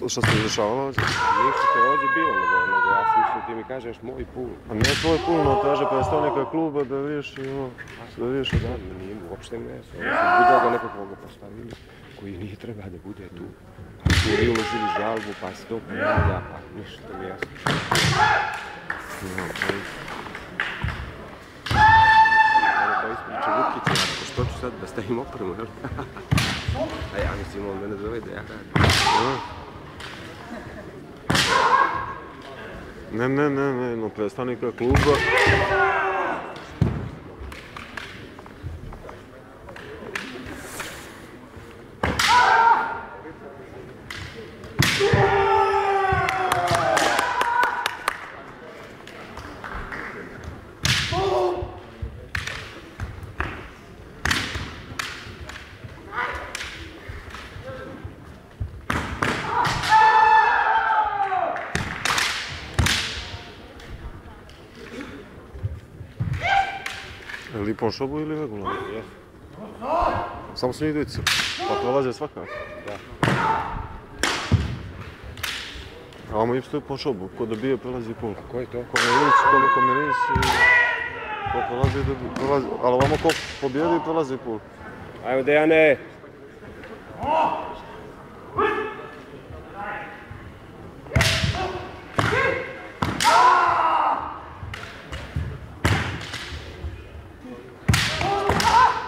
Šta se dešavalo ovdje? Nije što je ovdje bilo, nego ja sam mislio ti mi kažeš moj pul. A nije tvoj pul, no traže predstavnika kluba da vidiš i ono, da vidiš od Da, nije uopšte ne. Ovo sam budoga nekakvog postavili koji nije treba da bude tu. Pa su mi uložili žalbu, pa se to ponavlja, pa ništa mi jasno. Ono kao ispriča Vukića, što ću sad da stavim opremu, jel? A ja mislim, on mene zove da ja radim. Ne, no predstavnika kluba. Ili po šobu ili regularno? Jesu. Samo su njih dvica. Pa prolaze svakako. Da. A ovamo isto je po šobu. Ko dobije prolazi pol. A ko je to? Komerić i... Ko prolazi, ali ovamo ko pobjedi prolazi pol. Ajmo Dejane!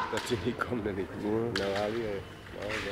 Znači nikom ne navalio je. Ajde.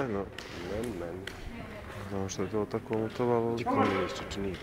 No. Men. Znam što je to tako mutovalo. Ti ko mi je iščečenik?